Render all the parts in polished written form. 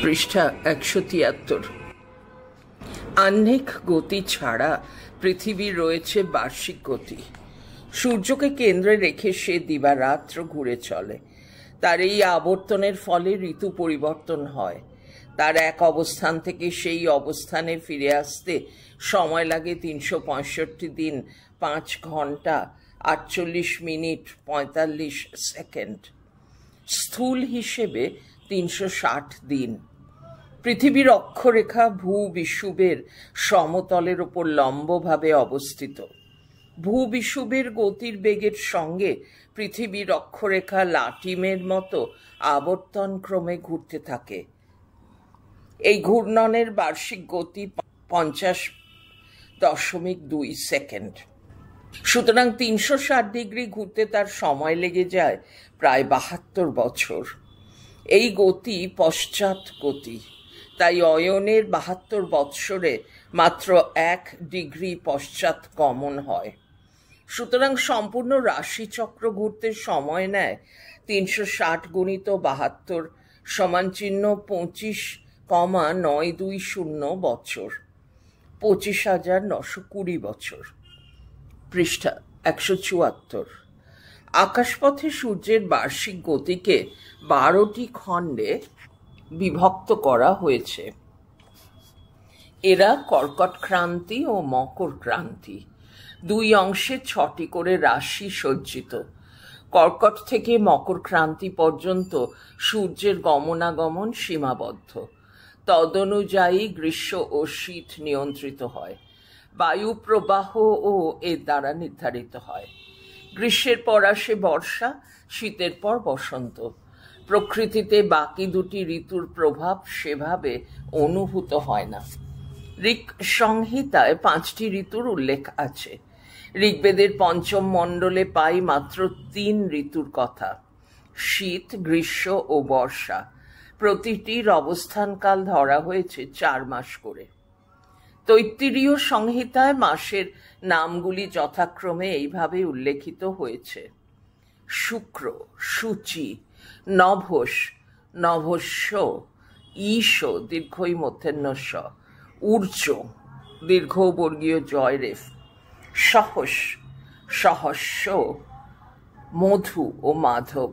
পৃষ্ঠা ১৭৩। আহ্নিক গতি ছাড়া পৃথিবীর রয়েছে বার্ষিক গতি। সূর্যকে কেন্দ্রে রেখে সে দিবারাত্র ঘুরে চলে। তার এই আবর্তনের ফলে ঋতু পরিবর্তন হয়। তার এক অবস্থান থেকে সেই অবস্থানে ফিরে আসতে সময় লাগে ৩৬৫ দিন, ৫ ঘন্টা, ৪৮ মিনিট, ৪৫ সেকেন্ড। স্থূল হিসেবে ৩৬০ দিন। পৃথিবীর অক্ষরেখা ভূবিষুবের সমতলের ওপর লম্বভাবে অবস্থিত। ভূবিষুবের গতির বেগের সঙ্গে পৃথিবীর অক্ষরেখা লাটিমের মতো আবর্তন ক্রমে ঘুরতে থাকে। এই ঘূর্ণনের বার্ষিক গতি ৫০.২ সেকেন্ড। সুতরাং ৩৬০ ডিগ্রি ঘুরতে তার সময় লেগে যায় প্রায় ৭২ বছর। এই গতি পশ্চাৎ গতি, তাই অয়নের ৭২ বৎসরে মাত্র ১ ডিগ্রি পশ্চাৎ গমন হয়। সুতরাং সম্পূর্ণ রাশিচক্র ঘুরতে সময় নেয় ৩৬০ গুণিত ৭২ সমান চিহ্ন ২৫,৯২০ বছর, ২৫,৯২০ বছর। পৃষ্ঠা ১৭৪। আকাশপথে সূর্যের বার্ষিক গতিকে ১২টি খণ্ডে বিভক্ত করা হয়েছে। এরা কর্কট ক্রান্তি ও মকর ক্রান্তি, দুই অংশে ৬টি করে রাশি সজ্জিত। কর্কট থেকে মকর ক্রান্তি পর্যন্ত সূর্যের গমনাগমন সীমাবদ্ধ। তদনুযায়ী গ্রীষ্ম ও শীত নিয়ন্ত্রিত হয়। বায়ু প্রবাহও এর দ্বারা নির্ধারিত হয়। গ্রীষ্মের পর আসে বর্ষা, শীতের পর বসন্ত। প্রকৃতিতে বাকি দুটি ঋতুর প্রভাব সেভাবে অনুভূত হয় না। ঋক সংহিতায় ৫টি ঋতুর উল্লেখ আছে। ঋগ্বেদের পঞ্চম মণ্ডলে পাই মাত্র ৩ ঋতুর কথা: শীত, গ্রীষ্ম ও বর্ষা। প্রতিটির অবস্থানকাল ধরা হয়েছে ৪ মাস করে। তৈত্তিরীয় সংহিতায় মাসের নামগুলি যথাক্রমে এইভাবে উল্লেখিত হয়েছে: শুক্র, সূচি, নভস, নভস্য, ঈশ দীর্ঘই মূর্ধন্য ষ, ঊর্জ দীর্ঘবর্গীয় জয় রেফ, সহস, সহস্য, মধু ও মাধব।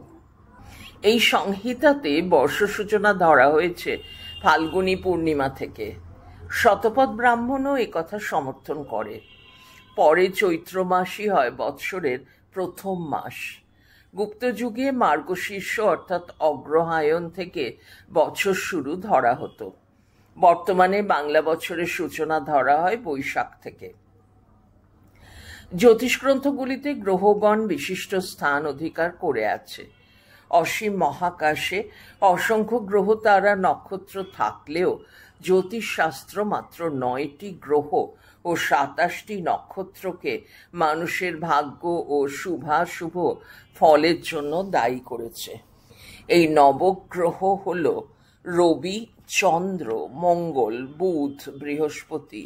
এই সংহিতাতে বর্ষ সূচনা ধরা হয়েছে ফাল্গুনী পূর্ণিমা থেকে। শতপথ ব্রাহ্মণও একথা সমর্থন করে। পরে চৈত্র মাসই হয় বৎসরের প্রথম মাস। গুপ্তযুগে মার্গশীর্ষ অর্থাৎ অগ্রহায়ণ থেকে বছর শুরু ধরা হতো। বর্তমানে বাংলা বছরের সূচনা ধরা হয় বৈশাখ থেকে। জ্যোতিষগ্রন্থগুলিতে গ্রহগণ বিশিষ্ট স্থান অধিকার করে আছে। অসীম মহাকাশে অসংখ্য গ্রহ তারা নক্ষত্র থাকলেও জ্যোতিষশাস্ত্র মাত্র ৯টি গ্রহ ও ২৭টি নক্ষত্রকে মানুষের ভাগ্য ও শুভাশুভ ফলের জন্য দায়ী করেছে। এই নবগ্রহ হল রবি, চন্দ্র, মঙ্গল, বুধ, বৃহস্পতি,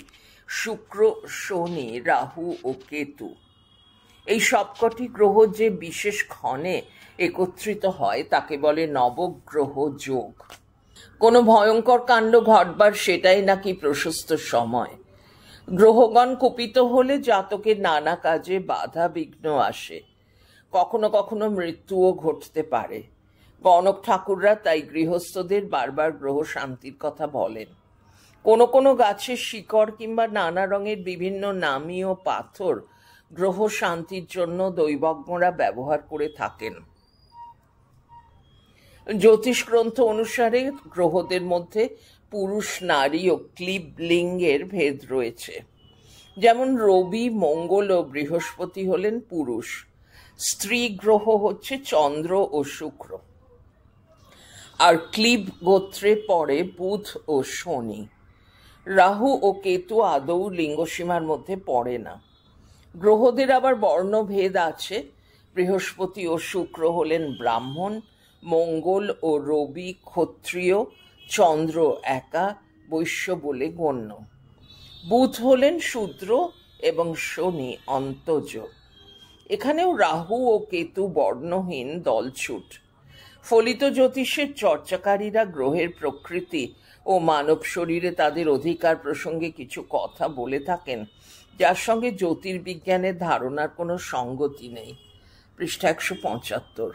শুক্র, শনি, রাহু ও কেতু। এই সবকটি গ্রহ যে বিশেষ ক্ষণে একত্রিত হয় তাকে বলে নবগ্রহ যোগ। কোনো ভয়ঙ্কর কাণ্ড ঘটবার সেটাই নাকি প্রশস্ত সময়। গ্রহগণ কুপিত হলে জাতকের নানা কাজে বাধা বিঘ্ন আসে। কখনো কখনো মৃত্যুও ঘটতে পারে। গণক ঠাকুররা তাই গৃহস্থদের বারবার গ্রহ শান্তির কথা বলেন। কোনো কোনো গাছের শিকড় কিংবা নানা রঙের বিভিন্ন নামী ও পাথর গ্রহ শান্তির জন্য দৈবজ্ঞরা ব্যবহার করে থাকেন। জ্যোতিষগ্রন্থ অনুসারে গ্রহদের মধ্যে পুরুষ, নারী ও ক্লীব লিঙ্গের ভেদ রয়েছে। যেমন রবি, মঙ্গল ও বৃহস্পতি হলেন পুরুষ। স্ত্রী গ্রহ হচ্ছে চন্দ্র ও শুক্র। আর ক্লীব গোত্রে পড়ে বুধ ও শনি। রাহু ও কেতু আদৌ লিঙ্গসীমার মধ্যে পড়ে না। গ্রহদের আবার বর্ণভেদ আছে। বৃহস্পতি ও শুক্র হলেন ব্রাহ্মণ, মঙ্গল ও রবি ক্ষত্রিয়, চন্দ্র একা বৈশ্য বলে গণ্য। বুধ হলেন শূদ্র এবং শনি অন্তজ। এখানেও রাহু ও কেতু বর্ণহীন দলছুট। ফলিত জ্যোতিষের চর্চাকারীরা গ্রহের প্রকৃতি ও মানব শরীরে তাদের অধিকার প্রসঙ্গে কিছু কথা বলে থাকেন, যার সঙ্গে জ্যোতির্বিজ্ঞানের ধারণার কোনো সঙ্গতি নেই। পৃষ্ঠা 175।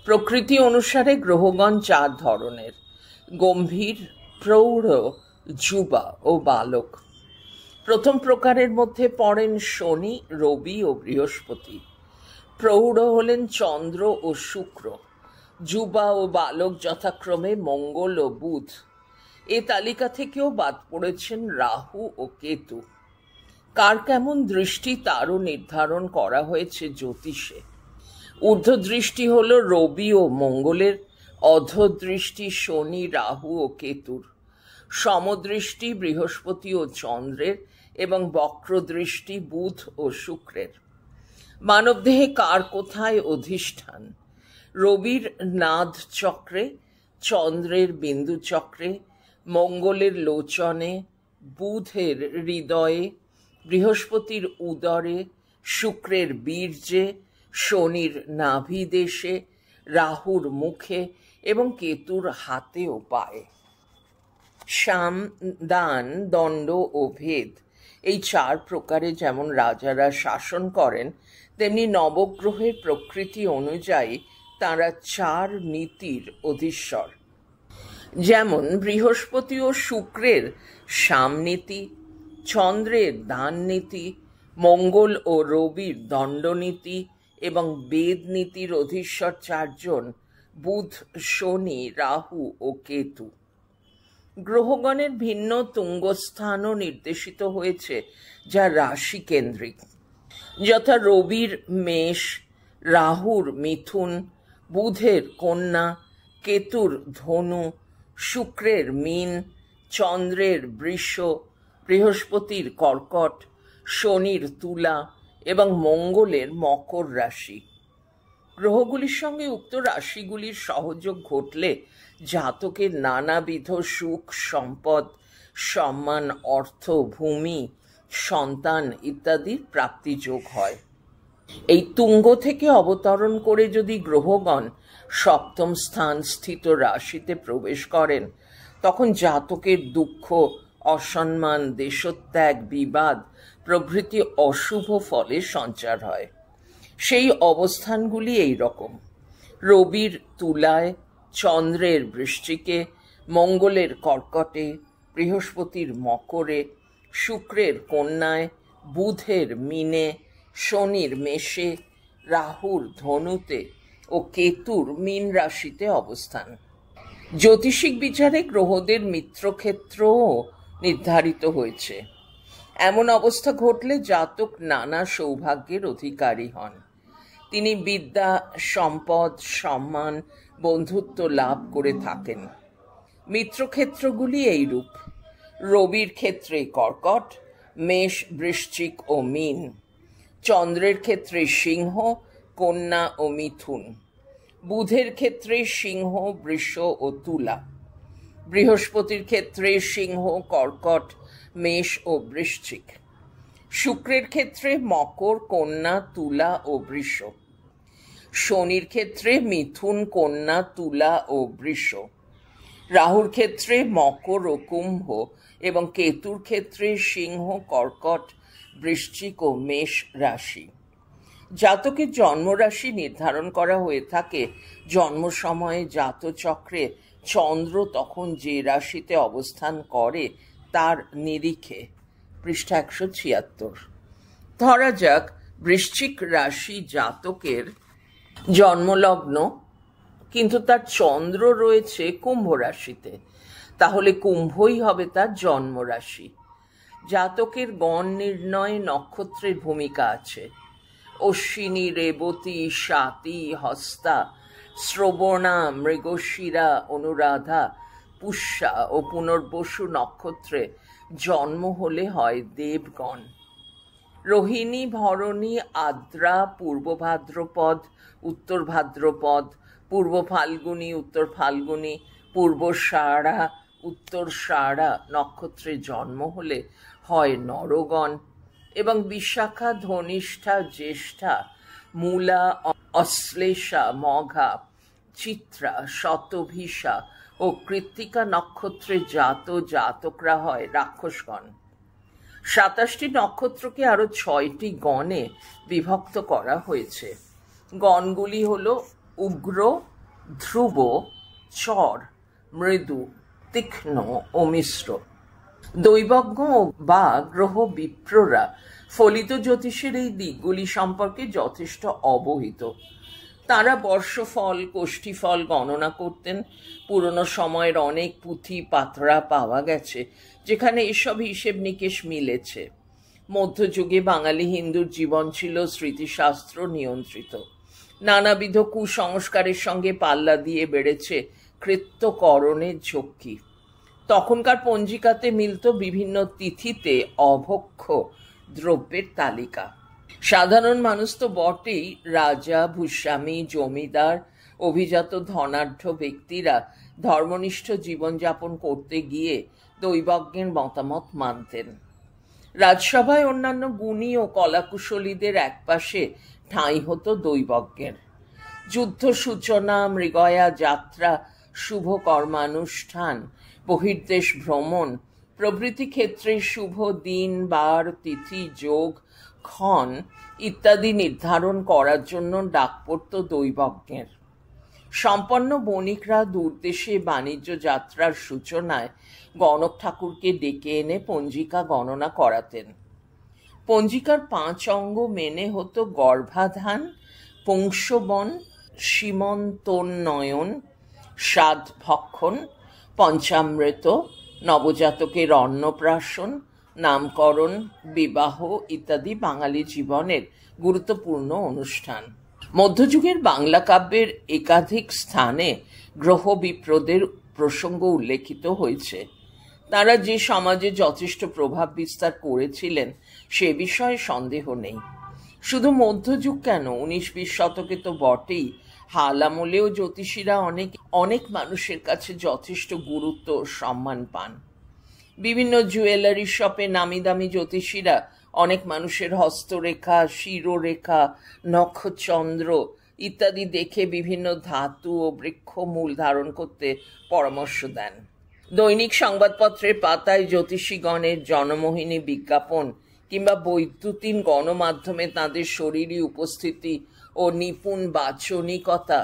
প্রকৃতি অনুসারে গ্রহগণ 4 ধরনের: গম্ভীর, প্রৌঢ়, যুবা ও বালক। প্রথম প্রকারের মধ্যে পড়েন শনি, রবি ও বৃহস্পতি। প্রৌঢ় হলেন চন্দ্র ও শুক্র। যুবা ও বালক যথাক্রমে মঙ্গল ও বুধ। এ তালিকা থেকেও বাদ পড়েছেন রাহু ও কেতু। কার কেমন দৃষ্টি তারও নির্ধারণ করা হয়েছে জ্যোতিষে। ঊর্ধ্বদৃষ্টি হল রবি ও মঙ্গলের, অধোদৃষ্টি শনি, রাহু ও কেতুর, সমদৃষ্টি বৃহস্পতি ও চন্দ্রের এবং বক্রদৃষ্টি বুধ ও শুক্রের। মানবদেহে কার কোথায় অধিষ্ঠান? রবির নাদ চক্রে, চন্দ্রের বিন্দু চক্রে, মঙ্গলের লোচনে, বুধের হৃদয়ে, বৃহস্পতির উদরে, শুক্রের বীর্যে, শনির নাভিদেশে, রাহুর মুখে এবং কেতুর হাতে ও পায়ে। সাম, দান, দণ্ড ও ভেদ, এই 4 প্রকারে যেমন রাজারা শাসন করেন, তেমনি নবগ্রহের প্রকৃতি অনুযায়ী তাঁরা 4 নীতির অধীশ্বর। যেমন বৃহস্পতি ও শুক্রের সামনীতি, চন্দ্রের দান নীতি, মঙ্গল ও রবির দণ্ডনীতি এবং বেদ নীতির অধীশ্বর 4 জন: বুধ, শনি, রাহু ও কেতু। গ্রহগণের ভিন্ন তুঙ্গস্থানও নির্দেশিত হয়েছে, যা রাশি কেন্দ্রিক, যথা রবির মেষ, রাহুর মিথুন, বুধের কন্যা, কেতুর ধনু, শুক্রের মীন, চন্দ্রের বৃষ, বৃহস্পতির কর্কট, শনির তুলা এবং মঙ্গলের মকর রাশি। গ্রহগুলির সঙ্গে উক্ত রাশিগুলির সহযোগ ঘটলে জাতকের নানাবিধ সুখ, সম্পদ, সম্মান, অর্থ, ভূমি, সন্তান ইত্যাদির প্রাপ্তিযোগ হয়। এই তুঙ্গ থেকে অবতরণ করে যদি গ্রহগণ 7ম স্থান স্থিত রাশিতে প্রবেশ করেন, তখন জাতকের দুঃখ, অসম্মান, দেশত্যাগ, বিবাদ প্রভৃতি অশুভ ফলের সঞ্চার হয়। সেই অবস্থানগুলি এই রকম: রবির তুলায়, চন্দ্রের বৃশ্চিকে, মঙ্গলের কর্কটে, বৃহস্পতির মকরে, শুক্রের কন্যায়, বুধের মীনে, শনির মেষে, রাহুর ধনুতে ও কেতুর মীন রাশিতে অবস্থান। জ্যোতিষিক বিচারে গ্রহদের মিত্রক্ষেত্রও নির্ধারিত হয়েছে। এমন অবস্থা ঘটলে জাতক নানা সৌভাগ্যের অধিকারী হন। তিনি বিদ্যা, সম্পদ, সম্মান, বন্ধুত্ব লাভ করে থাকেন। মিত্রক্ষেত্রগুলি এইরূপ: রবির ক্ষেত্রে কর্কট, মেষ, বৃশ্চিক ও মীন; চন্দ্রের ক্ষেত্রে সিংহ, কন্যা ও মিথুন; বুধের ক্ষেত্রে সিংহ, বৃষ ও তুলা; বৃহস্পতির ক্ষেত্রে সিংহ, কর্কট, মেষ ও বৃশ্চিক; শুক্রের ক্ষেত্রে মকর, কন্যা, তুলা ও বৃষ; শনির ক্ষেত্রে মিথুন, কন্যা, তুলা ও বৃষ; রাহুর ক্ষেত্রে মকর ও কুম্ভ এবং কেতুর ক্ষেত্রে সিংহ, কর্কট, বৃশ্চিক ও মেষ রাশি। জাতকের জন্মরাশি নির্ধারণ করা হয়ে থাকে জন্ম সময়ে জাতচক্রে চন্দ্র তখন যে রাশিতে অবস্থান করে তার নিরিখে। পৃষ্ঠা 176। ধরা যাক বৃশ্চিক রাশি জাতকের জন্মলগ্ন, কিন্তু তার চন্দ্র রয়েছে কুম্ভ রাশিতে, তাহলে কুম্ভই হবে তার জন্মরাশি। জাতকের গণ নির্ণয়ে নক্ষত্রের ভূমিকা আছে। অশ্বিনী, রেবতী, স্বাতী, হস্তা, শ্রবণা, মৃগশিরা, অনুরাধা, পুষ্যা ও পুনর্বসু নক্ষত্রে জন্ম হলে হয় দেবগণ। রোহিণী, ভরণী, আদ্রা, পূর্ব ভাদ্রপদ, উত্তর ভাদ্রপদ, পূর্ব ফাল্গুনী, উত্তর ফাল্গুনী, পূর্বষাঢ়া, উত্তরষাঢ়া নক্ষত্রে জন্ম হলে হয় নরগণ, এবং বিশাখা, ধনিষ্ঠা, জ্যেষ্ঠা, মূলা, অশ্লেষা, মঘা, চিত্রা, শতভিসা ও কৃত্তিকা নক্ষত্রে জাতকরা হয় রাক্ষসগণ। 27টি নক্ষত্রকে আরো 6টি গণে বিভক্ত করা হয়েছে। গণগুলি হল উগ্র, ধ্রুব, চর, মৃদু, তীক্ষ্ণ ও মিশ্র। দৈবজ্ঞ বা গ্রহ বিপ্ররা ফলিত জ্যোতিষের এই দিকগুলি সম্পর্কে যথেষ্ট অবহিত। তারা বর্ষফল, কোষ্ঠীফল গণনা করতেন। পুরনো সময়ের অনেক পুঁথি পাথরা পাওয়া গেছে যেখানে এসব হিসেব নিকেশ মিলেছে। মধ্যযুগে বাঙালি হিন্দুর জীবন ছিল স্মৃতিশাস্ত্র নিয়ন্ত্রিত। নানাবিধ কুসংস্কারের সঙ্গে পাল্লা দিয়ে বেড়েছে কৃত্যকরণের ঝক্কি। তখনকার পঞ্জিকাতে মিলত বিভিন্ন তিথিতে অভক্ষ দ্রব্যের তালিকা। সাধারণ মানুষ তো বটেই, রাজা, ভূস্বামী, জমিদার, অভিজাত ধনাঢ্য ব্যক্তিরা ধর্মনিষ্ঠ জীবনযাপন করতে গিয়ে দৈবজ্ঞের মতামত মানতেন। রাজসভায় অন্যান্য গুণী ও কলাকুশলীদের একপাশে ঠাঁই হতো দৈবজ্ঞের। যুদ্ধ সূচনা, মৃগয়া যাত্রা, শুভ কর্মানুষ্ঠান, বহির্দেশ ভ্রমণ প্রভৃতি ক্ষেত্রে শুভ দিন, বার, তিথি, যোগ, ক্ষণ ইত্যাদি নির্ধারণ করার জন্য ডাক পড়ত দৈবজ্ঞের। সম্পন্ন বণিকরা দূরদেশে বাণিজ্য যাত্রার সূচনায় গণক ঠাকুরকে ডেকে এনে পঞ্জিকা গণনা করাতেন। পঞ্জিকার 5 অঙ্গ মেনে হতো গর্ভাধান, পুংসবন, সীমন্তোন্নয়ন, সাধভক্ষণ, পঞ্চামৃত, নবজাতকের অন্নপ্রাশন, নামকরণ, বিবাহ ইত্যাদি বাঙালি জীবনের গুরুত্বপূর্ণ অনুষ্ঠান। মধ্যযুগের বাংলা কাব্যের একাধিক স্থানে গ্রহ বিপ্রদের প্রসঙ্গ উল্লেখিত হয়েছে। তারা যে সমাজে যথেষ্ট প্রভাব বিস্তার করেছিলেন সে বিষয়ে সন্দেহ নেই। শুধু মধ্যযুগ কেন, 19-20 শতকে তো বটেই। হাল আমলেও জ্যোতিষীরা অনেক মানুষের কাছে যথেষ্ট গুরুত্ব ও সম্মান পান। বিভিন্ন জুয়েলারি শপে নামি দামি জ্যোতিষীরা অনেক মানুষের হস্তরেখা, শিরোরেখা, নক্ষচন্দ্র ইত্যাদি দেখে বিভিন্ন ধাতু ও বৃক্ষ মূল ধারণ করতে পরামর্শ দেন। দৈনিক সংবাদপত্রের পাতায় জ্যোতিষীগণের জনমোহিনী বিজ্ঞাপন কিংবা বৈদ্যুতিন গণমাধ্যমে তাঁদের শরীরী উপস্থিতি ও নিপুণ বাচনিকতা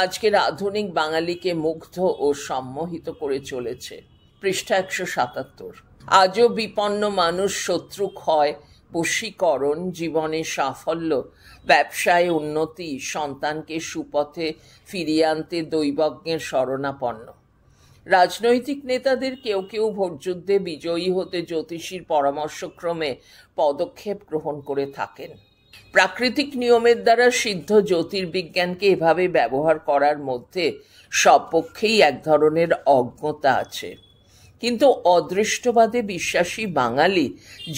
আজকের আধুনিক বাঙালিকে মুগ্ধ ও সম্মোহিত করে চলেছে। পৃষ্ঠা 177। আজও বিপন্ন মানুষ শত্রু ক্ষয়, বশীকরণ, জীবনে সাফল্য, ব্যবসায় উন্নতি, সন্তানকে সুপথে ফিরিয়ে আনতে দৈবজ্ঞের শরণাপন্ন। রাজনৈতিক নেতাদের কেউ কেউ ভোটযুদ্ধে বিজয়ী হতে জ্যোতিষীর পরামর্শক্রমে পদক্ষেপ গ্রহণ করে থাকেন। প্রাকৃতিক নিয়মের দ্বারা সিদ্ধ জ্যোতির্বিজ্ঞানকে এভাবে ব্যবহার করার মধ্যে সব পক্ষেই এক ধরনের অজ্ঞতা আছে। কিন্তু অদৃষ্টবাদে বিশ্বাসী বাঙালি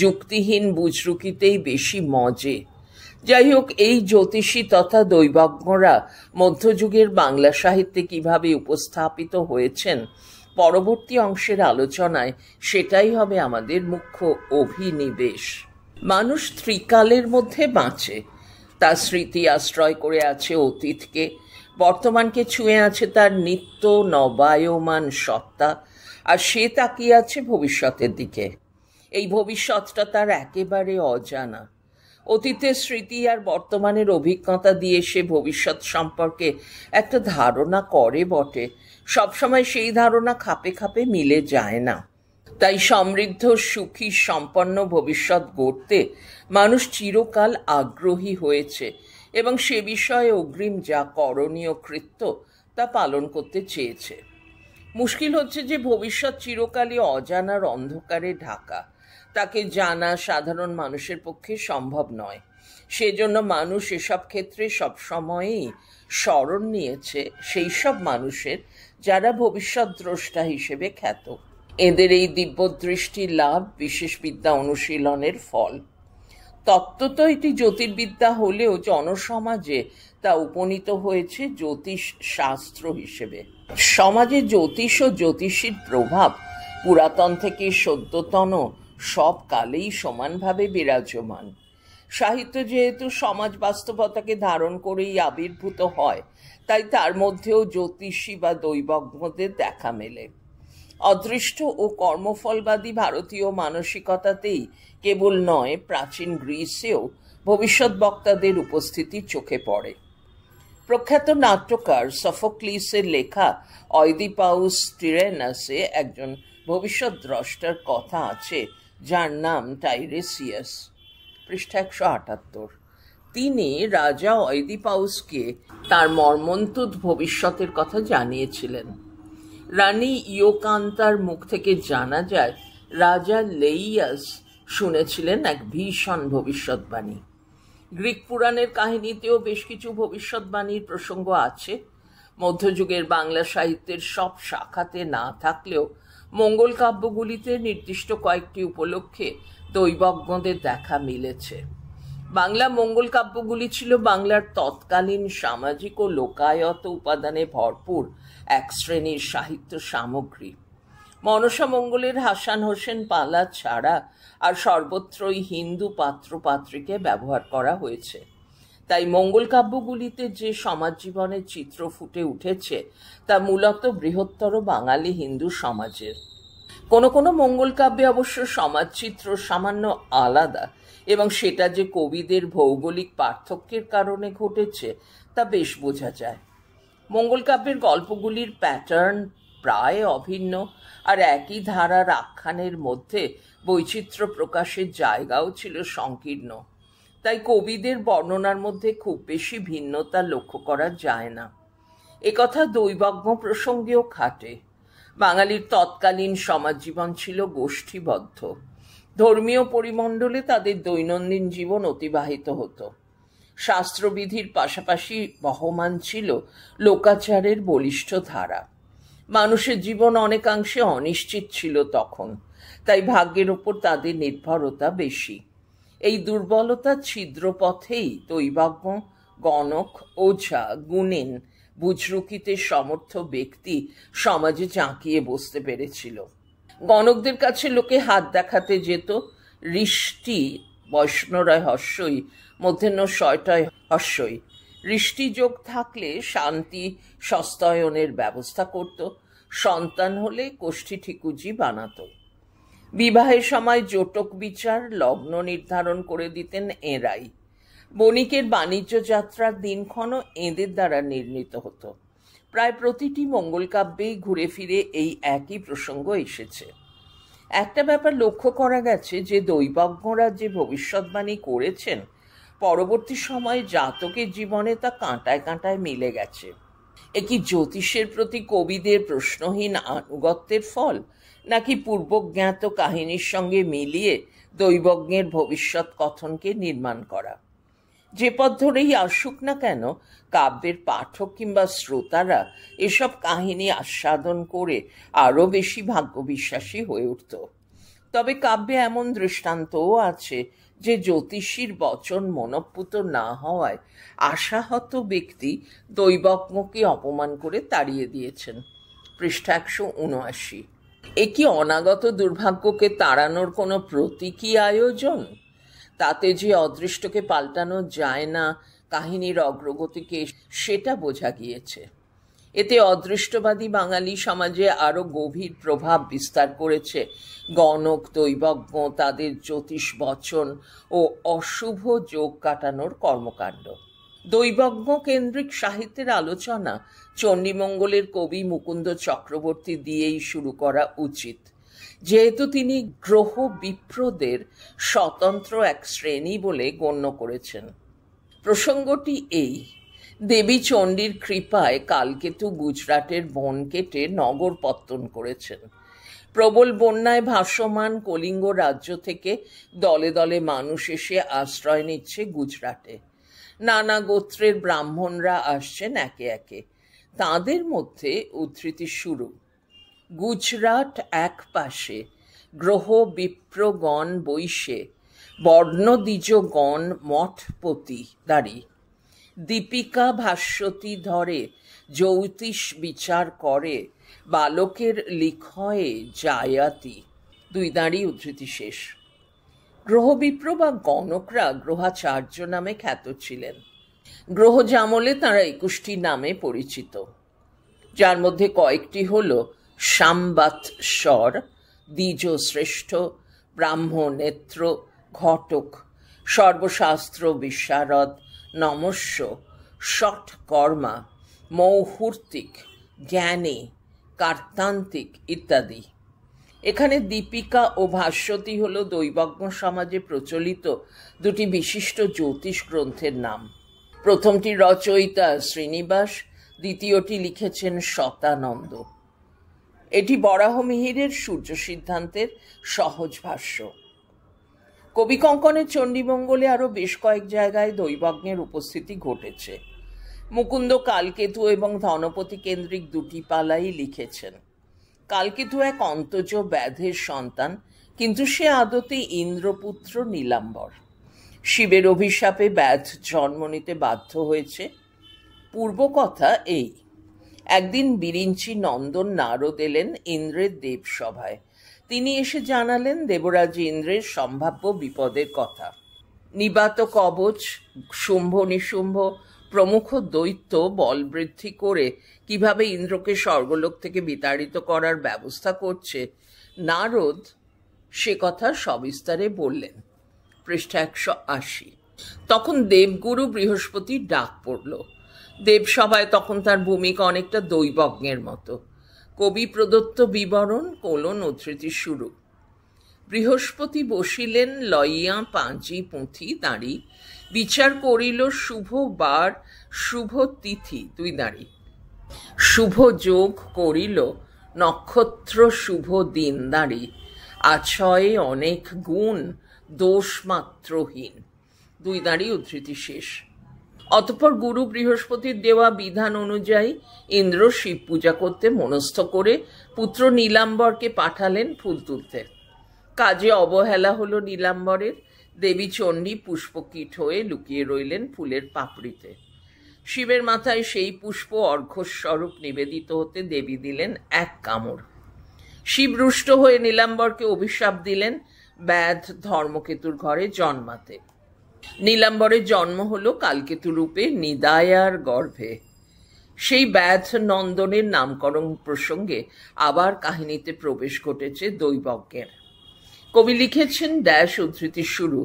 যুক্তিহীন বুজরুকিতেই বেশি মজে। যাই হোক, এই জ্যোতিষী তথা দৈবজ্ঞরা মধ্যযুগের বাংলা সাহিত্যে কিভাবে উপস্থাপিত হয়েছেন পরবর্তী অংশের আলোচনায় সেটাই হবে আমাদের মুখ্য অভিনিবেশ। মানুষ ত্রিকালের মধ্যে বাঁচে। তার স্মৃতি আশ্রয় করে আছে অতীতকে, বর্তমানকে ছুঁয়ে আছে তার নিত্য নবায়মান সত্তা, আর সে তাকিয়ে আছে ভবিষ্যতের দিকে। এই ভবিষ্যৎটা তার একেবারে অজানা। অতীতের স্মৃতি আর বর্তমানের অভিজ্ঞতা দিয়ে সে ভবিষ্যৎ সম্পর্কে একটা ধারণা করে বটে, সবসময় সেই ধারণা খাপে খাপে মিলে যায় না। তাই সমৃদ্ধ, সুখী, সম্পন্ন ভবিষ্যৎ গড়তে মানুষ চিরকাল আগ্রহী হয়েছে এবং সে বিষয়ে অগ্রিম যা করণীয় কৃত্য তা পালন করতে চেয়েছে। মুশকিল হচ্ছে যে ভবিষ্যৎ চিরকালই অজানার অন্ধকারে ঢাকা। তাকে জানা সাধারণ মানুষের পক্ষে সম্ভব নয়। সেজন্য মানুষ এসব ক্ষেত্রে সবসময়ই স্মরণ নিয়েছে সেই সব মানুষের যারা ভবিষ্যৎ দ্রষ্টা হিসেবে খ্যাত। এদের এই দিব্যদৃষ্টির লাভ বিশেষ বিদ্যা অনুশীলনের ফল। তত্ত্বত এটি জ্যোতির্বিদ্যা হলেও জনসমাজে তা উপনীত হয়েছে জ্যোতিষ শাস্ত্র হিসেবে। সমাজে জ্যোতিষ ও জ্যোতিষীর প্রভাব পুরাতন থেকে সদ্যতন সব কালেই সমানভাবে বিরাজমান। সাহিত্য যেহেতু সমাজ বাস্তবতাকে ধারণ করেই আবির্ভূত হয়, তাই তার মধ্যেও জ্যোতিষী বা দৈবজ্ঞদের দেখা মেলে। অদৃষ্ট ও কর্মফলবাদী ভারতীয় মানসিকতাতেই কেবল নয়, প্রাচীন গ্রিসেও ভবিষ্যৎ বক্তাদের উপস্থিতি চোখে পড়ে। প্রখ্যাত নাট্যকার সফোক্লিসের লেখা অইদিপাউস টিরেনাসে একজন ভবিষ্যৎ দ্রষ্টার কথা আছে, যার নাম টাইরেসিয়াস। পৃষ্ঠা 178। তিনি রাজা অইদিপাউসকে তার মর্মন্তুদ ভবিষ্যতের কথা জানিয়েছিলেন। রানী ইয়োকান্তার মুখ থেকে জানা যায়, রাজা লেইয়াস শুনেছিলেন এক ভীষণ ভবিষ্যৎবাণী। গ্রিক পুরাণের কাহিনীতেও বেশ কিছু ভবিষ্যৎবাণীর প্রসঙ্গ আছে। মধ্যযুগের বাংলা সাহিত্যের সব শাখাতে না থাকলেও মঙ্গল কাব্যগুলিতে নির্দিষ্ট কয়েকটি উপলক্ষে দৈবজ্ঞদের দেখা মিলেছে। বাংলা মঙ্গল কাব্যগুলি ছিল বাংলার তৎকালীন সামাজিক ও লোকায়ত উপাদানে ভরপুর এক শ্রেণীর সাহিত্য সামগ্রী। মনসা মঙ্গলের হাসান হোসেন পালা ছাড়া আর সর্বত্রই হিন্দু পাত্র পাত্রীকে ব্যবহার করা হয়েছে। তাই মঙ্গল কাব্যগুলিতে যে সমাজ জীবনের চিত্র ফুটে উঠেছে তা মূলত বৃহত্তর বাঙালি হিন্দু সমাজের। কোনো কোনো মঙ্গল কাব্যে অবশ্য সমাজচিত্র সামান্য আলাদা, এবং সেটা যে কবিদের ভৌগোলিক পার্থক্যের কারণে ঘটেছে তা বেশ বোঝা যায়। মঙ্গল কাব্যের গল্পগুলির প্যাটার্ন প্রায় অভিন্ন, আর একই ধারার আখ্যানের মধ্যে বৈচিত্র্য প্রকাশের জায়গাও ছিল সংকীর্ণ। তাই কবিদের বর্ণনার মধ্যে খুব বেশি ভিন্নতা লক্ষ্য করা যায় না। একথা দৈবজ্ঞ প্রসঙ্গেও খাটে। বাঙালির তৎকালীন সমাজ জীবন ছিল গোষ্ঠীবদ্ধ। ধর্মীয় পরিমণ্ডলে তাদের দৈনন্দিন জীবন অতিবাহিত হতো। শাস্ত্রবিধির পাশাপাশি বহমান ছিল লোকাচারের বলিষ্ঠ ধারা। মানুষের জীবন অনেকাংশে অনিশ্চিত ছিল তখন, তাই ভাগ্যের ওপর তাদের নির্ভরতা বেশি। এই দুর্বলতা ছিদ্রপথেই দৈবজ্ঞ, গণক, ওঝা, গুণিন, বুজরুকিতে সমর্থ ব্যক্তি সমাজে চাঁকিয়ে বসতে পেরেছিল। গণকদের কাছে লোকে হাত দেখাতে যেত। ঋষ্টি বৈষ্ণরায় হস্যই, মধ্যাহ্ন শয়টায় হস্যই। ঋষ্টি যোগ থাকলে শান্তি সস্তায়নের ব্যবস্থা করত। সন্তান হলে কোষ্ঠী ঠিকুজি বানাত। বিবাহের সময় জোটক বিচার, লগ্ন নির্ধারণ করে দিতেন এঁরাই। বণিকের বাণিজ্য যাত্রার দিনক্ষণও এঁদের দ্বারা নির্ণীত হতো। প্রায় প্রতিটি মঙ্গল কাব্যেই ঘুরে ফিরে এই একই প্রসঙ্গ এসেছে। একটা ব্যাপার লক্ষ্য করা গেছে যে দৈবজ্ঞরা যে ভবিষ্যৎবাণী করেছেন, পরবর্তী সময়ে জাতকের জীবনে তা কাঁটায় কাঁটায় মিলে গেছে। এ কি জ্যোতিষের প্রতি কবিদের প্রশ্নহীন আনুগত্যের ফল, নাকি পূর্বজ্ঞাত কাহিনীর সঙ্গে মিলিয়ে দৈবজ্ঞের ভবিষ্যৎ কথনকে নির্মাণ করা? যে পথ ধরেই আসুক না কেন, কাব্যের পাঠক কিংবা শ্রোতারা এসব কাহিনী আস্বাদন করে আরও বেশি ভাগ্যবিশ্বাসী হয়ে উঠত। তবে কাব্যে এমন দৃষ্টান্তও আছে যে জ্যোতিষীর বচন মনঃপুত না হওয়ায় আশাহত ব্যক্তি দৈবজ্ঞকে অপমান করে তাড়িয়ে দিয়েছেন। পৃষ্ঠা 179। এ কি অনাগত দুর্ভাগ্যকে তাড়ানোর কোনো প্রতীকী আয়োজন? তাতে যে অদৃষ্টকে পাল্টানো যায় না কাহিনীর অগ্রগতিকে, সেটা বোঝা গিয়েছে। এতে অদৃষ্টবাদী বাঙালি সমাজে আরও গভীর প্রভাব বিস্তার করেছে গণক, দৈবজ্ঞ, তাদের জ্যোতিষ বচন ও অশুভ যোগ কাটানোর কর্মকাণ্ড। দৈবজ্ঞ কেন্দ্রিক সাহিত্যের আলোচনা চণ্ডীমঙ্গলের কবি মুকুন্দ চক্রবর্তী দিয়েই শুরু করা উচিত, যেহেতু তিনি গ্রহ বিপ্রদের স্বতন্ত্র এক শ্রেণী বলে গণ্য করেছেন। প্রসঙ্গটি এই: দেবী চণ্ডীর কৃপায় কালকেতু গুজরাটের বন কেটে নগর পত্তন করেছেন। প্রবল বন্যায় ভাসমান কলিঙ্গ রাজ্য থেকে দলে দলে মানুষ এসে আশ্রয় নিচ্ছে গুজরাটে। নানা গোত্রের ব্রাহ্মণরা আসছেন একে একে। তাঁদের মধ্যে উদ্ধৃতি শুরু: গুজরাট এক পাশে, গ্রহ বিপ্রগণ বৈশে, বর্ণদ্বিজগণ মঠপতি দাঁড়ি, দীপিকা ভাস্বতী ধরে, জ্যোতিষ বিচার করে, বালকের লিখয়ে জায়াতি। দুই দাঁড়ি উদ্ধৃতি শেষ। গ্রহবিপ্র বা গণকরা গ্রহাচার্য নামে খ্যাত ছিলেন। গ্রহজামলে তাঁরা 21টি নামে পরিচিত, যার মধ্যে কয়েকটি হল সাম্বাৎসর, দ্বিজশ্রেষ্ঠ, ব্রাহ্মনেত্র, ঘটক, সর্বশাস্ত্র বিশারদ, নমস্য, ষটকর্মা, মৌহূর্তিক, জ্ঞানী, কার্তান্তিক ইত্যাদি। এখানে দীপিকা ও ভাস্বতী হল দৈবজ্ঞ সমাজে প্রচলিত দুটি বিশিষ্ট জ্যোতিষ গ্রন্থের নাম। প্রথমটি রচয়িতা শ্রীনিবাস, দ্বিতীয়টি লিখেছেন শতানন্দ। এটি বরাহমিহিরের সূর্য সিদ্ধান্তের সহজ ভাষ্য। কবি কঙ্কনের চণ্ডীমঙ্গলে আরও বেশ কয়েক জায়গায় দৈবজ্ঞের উপস্থিতি ঘটেছে। মুকুন্দ কালকেতু এবং ধনপতি কেন্দ্রিক দুটি পালাই লিখেছেন। কালকেতু এক অন্তজ ব্যাধের সন্তান, কিন্তু সে আদতে ইন্দ্রপুত্র নীলাম্বর। শিবের অভিশাপে ব্যাধ জন্ম নিতে বাধ্য হয়েছে। পূর্বকথা এই: একদিন বিরিঞ্চি নন্দন নারদ এলেন ইন্দ্রের দেবসভায়। তিনি এসে জানালেন দেবরাজ ইন্দ্রের সম্ভাব্য বিপদের কথা। নিবাত কবচ, শুম্ভ নিশুম্ভ প্রমুখ দৈত্য বল বৃদ্ধি করে কিভাবে ইন্দ্রকে স্বর্গলোক থেকে বিতাড়িত করার ব্যবস্থা করছে, নারদ সে কথা সবিস্তারে বললেন। পৃষ্ঠা 180। তখন দেবগুরু বৃহস্পতির ডাক পড়ল। দেবসভায় তখন তার ভূমিকা অনেকটা দৈবজ্ঞের মতো। কবি প্রদত্ত বিবরণ উদ্ধৃতি শুরু। বৃহস্পতি বসিলেন লইয়া পাঁচি পুঁথি দাঁড়ি, বিচার করিল শুভ বার শুভ তিথি দুই দাঁড়ি, শুভ যোগ করিল নক্ষত্র শুভ দিন দাঁড়ি, আছয়ে অনেক গুণ দোষ মাত্রহীন দুই দাঁড়ি উদ্ধৃতি শেষ। অতঃপর গুরু বৃহস্পতির দেওয়া বিধান অনুযায়ী ইন্দ্র শিব পূজা করতে মনস্থ করে পুত্র নীলাম্বরকে পাঠালেন ফুল তুলতে। কাজে অবহেলা হলো নীলাম্বরের। দেবী চণ্ডী পুষ্পকীট হয়ে লুকিয়ে রইলেন ফুলের পাপড়িতে। শিবের মাথায় সেই পুষ্প অর্ঘ্যস্বরূপ নিবেদিত হতে দেবী দিলেন এক কামড়। শিব রুষ্ট হয়ে নীলাম্বরকে অভিশাপ দিলেন ব্যাধ ধর্মকেতুর ঘরে জন্মাতে। নীলাম্বরের জন্ম হলো কালকেতু রূপে নিদায়ার গর্ভে। সেই ব্যাধ নন্দনের নামকরণ প্রসঙ্গে আবার কাহিনীতে প্রবেশ ঘটেছে দৈবজ্ঞের। কবি লিখেছেন উদ্ধৃতি শুরু: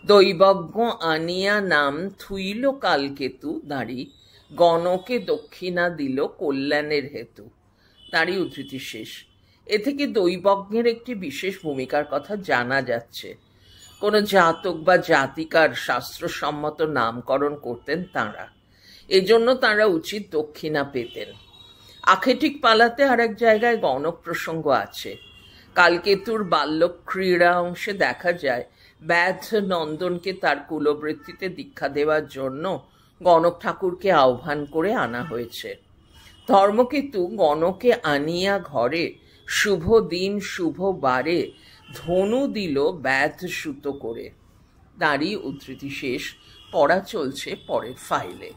দৈবজ্ঞ আনিয়া নাম থুইল কালকেতু দাঁড়ি, গণকে দক্ষিণা দিল কল্যাণের হেতু দাঁড়ি উদ্ধৃতি শেষ। এ থেকে দৈবজ্ঞের একটি বিশেষ ভূমিকার কথা জানা যাচ্ছে। কোনো জাতক বা জাতিকার শাস্ত্রসম্মত নামকরণ করতেন তাঁরা, এজন্য তাঁরা উচিত দক্ষিণা পেতেন। আখেটিক পালাতে আর এক জায়গায় গণক প্রসঙ্গ আছে। কালকেতুর বাল্য ক্রীড়া অংশে দেখা যায় ব্যাধ নন্দনকে তার কুলবৃত্তিতে দীক্ষা দেওয়ার জন্য গণক ঠাকুরকে আহ্বান করে আনা হয়েছে। ধর্মকেতু গণকে আনিয়া ঘরে শুভ দিন শুভ বারে ধনু দিল ব্যাধ সুতো করে দাঁড়ি উদ্ধৃতি শেষ। পড়া চলছে পরের ফাইলে।